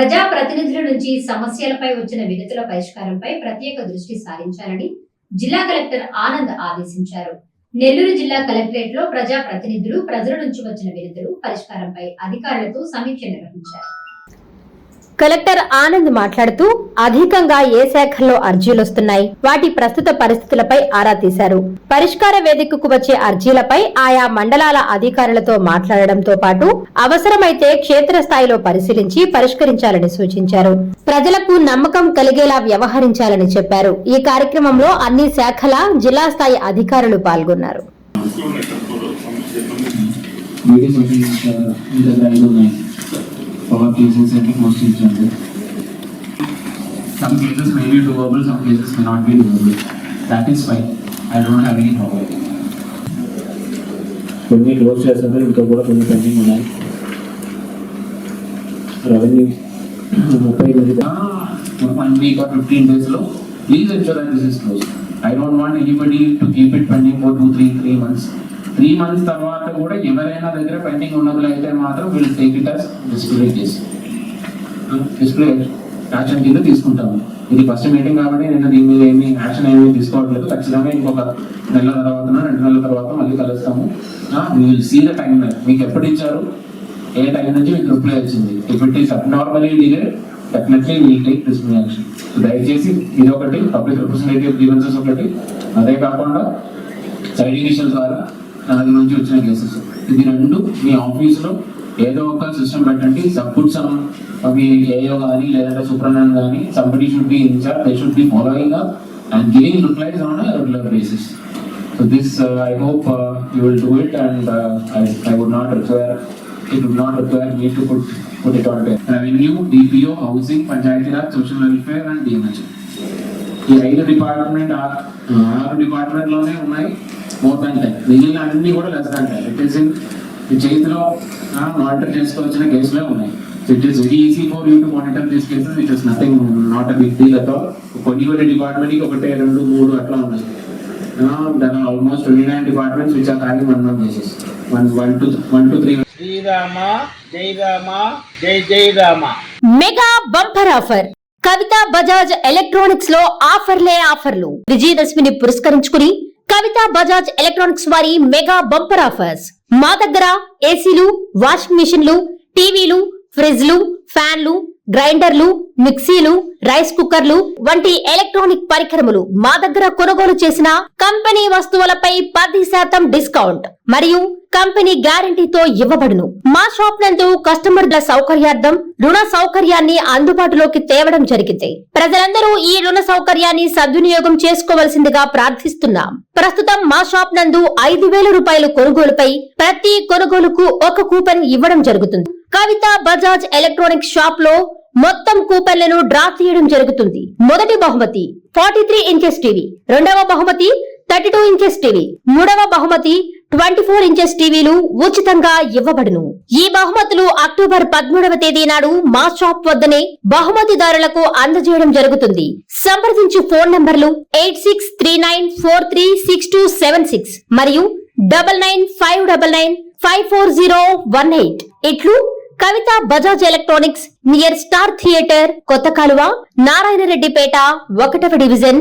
ప్రజా ప్రతినిధుల నుంచి సమస్యలపై వచ్చిన వినతుల పరిష్కారంపై ప్రత్యేక దృష్టి సారించాలని జిల్లా కలెక్టర్ ఆనంద్ ఆదేశించారు. నెల్లూరు జిల్లా కలెక్టరేట్ లో ప్రజా ప్రతినిధులు ప్రజల నుంచి వచ్చిన వినతులు పరిష్కారంపై అధికారులతో సమీక్ష నిర్వహించారు. కలెక్టర్ ఆనంద్ మాట్లాడుతూ అధికంగా ఏ శాఖల్లో అర్జీలు వస్తున్నాయి, వాటి ప్రస్తుత పరిస్థితులపై ఆరా తీశారు. పరిష్కార వేదికకు వచ్చే అర్జీలపై ఆయా మండలాల అధికారులతో మాట్లాడడంతో పాటు అవసరమైతే క్షేత్రస్థాయిలో పరిశీలించి పరిష్కరించాలని సూచించారు. ప్రజలకు నమ్మకం కలిగేలా వ్యవహరించాలని చెప్పారు. ఈ కార్యక్రమంలో అన్ని శాఖల జిల్లా స్థాయి అధికారులు పాల్గొన్నారు. Our cases and most instances. Some cases may be doable, some cases may not be doable. That is fine. I don't have any problem. కొన్ని క్లోజ్ చేస్తారు, ఇంకా కూడా కొన్ని పెండింగ్ ఉన్నాయి. రెవెన్యూ 30 మంది 1 week or 15 days లో please ensure that this is closed. I don't want anybody to keep it pending for 3 months. 3 months తర్వాత కూడా ఎవరైనా దగ్గర పెండింగ్ ఉన్నట్లయితే మాత్రం will take it as display case, display action కింద తీసుకుంటాము. ఇది ఫస్ట్ మీటింగ్ కాబట్టి నేను దీని మీద ఏమి యాక్షన్ ఏమీ తీసుకోవట్లేదు. ఖచ్చితంగా ఇంకొక నెల తర్వాత 2 నెలల తర్వాత మళ్ళీ కలుస్తాము. Will see the timeline. మీకు ఎప్పుడు ఇచ్చారు, ఏ టైం నుంచి మీకు రిప్లై వచ్చింది. If it is abnormally delay definitely will take disciplinary action. దయచేసి ఇది ఒకటి, పబ్లిక్ రిప్రజెంటేటివ్ గ్రీవెన్సెస్ ఒకటి, అదే కాకుండా సైడ్ ఇనిషియల్ ద్వారా నాది నుంచి వచ్చిన కేసెస్. ఇది 2 మీ ఆఫీస్లో ఏదో ఒక సిస్టమ్ పెట్టండి. సమ్ అవి ఏయో కానీ లేదంటే సూపర్నెంట్ కానీ somebody should be in charge. They should be following up and giving replies on a regular basis. So this I hope you will do it, and I would not require me to put it on there. Revenue, DPO, housing, Panchayati Raj, social welfare and DMH. ఈ 5 department 6 డిపార్ట్మెంట్లోనే ఉన్నాయి. More than 10. మిగిలిన అన్ని కూడా less than 10. It is in ఈ చేతిలో monitor చేసుకోవాల్సిన కేసులే ఉన్నాయి. It is very easy for you to monitor these cases. It is nothing, not a big deal at all. కొన్ని డిపార్ట్మెంట్కి 1, 2, 3 అట్లా ఉన్నాయి. There are almost 29 departments which are having one cases. 1 to 3. Srirama జై రామ జై జై Rama. Mega bumper offer. Kavitha Bajaj electronics లో ఆఫర్లు. విజయదశమిని పురస్కరించుకుని కవిత బజాజ్ ఎలక్ట్రానిక్స్ వారి మెగా బంపర్ ఆఫర్స్. మా దగ్గర ఏసీలు, వాషింగ్ మిషన్లు, టీవీలు, ఫ్రిడ్జ్లు, ఫ్యాన్లు, గ్రైండర్లు, మిక్సీలు, రైస్ కుక్కర్లు వంటి ఎలక్ట్రానిక్ పరికరములు మా దగ్గర కొనుగోలు చేసిన కంపెనీ వస్తువులపై 10% డిస్కౌంట్ మరియు కంపెనీ గ్యారంటీతో ఇవ్వబడును. మా షాప్ నందు కస్టమర్ల సౌకర్యార్థం రుణ సౌకర్యాన్ని అందుబాటులోకి తేవడం జరిగింది. ప్రజలందరూ ఈ రుణ సౌకర్యాన్ని సద్వినియోగం చేసుకోవలసిందిగా ప్రార్థిస్తున్నాం. ప్రస్తుతం మా షాప్ నందు 5,000 రూపాయల కొనుగోలుపై ప్రతి కొనుగోలుకు 1 కూపన్ ఇవ్వడం జరుగుతుంది. కవిత బజాజ్ ఎలక్ట్రానిక్ షాప్ లో మొత్తం కూపన్లను డ్రా తీయడం జరుగుతుంది. మొదటి బహుమతి 43 ఇంచెస్ టీవీ, రెండవ బహుమతి 32 ఇంచెస్ టీవీ, మూడవ బహుమతి 24 ఇంచెస్ టీవీలు ఉచితంగా ఇవ్వబడును. ఈ బహుమతులు అక్టోబర్ 13వ తేదీ నాడు మా షాప్ వద్దనే బహుమతిదారులకు అందజేయడం జరుగుతుంది. సంప్రదించు ఫోన్ నంబర్లు 8639436276 మరియు 9959954018. ఇట్లు Kavitha Bajaj electronics, near star theatre, కొత్త కాలువ, నారాయణరెడ్డిపేట, 1వ డివిజన్,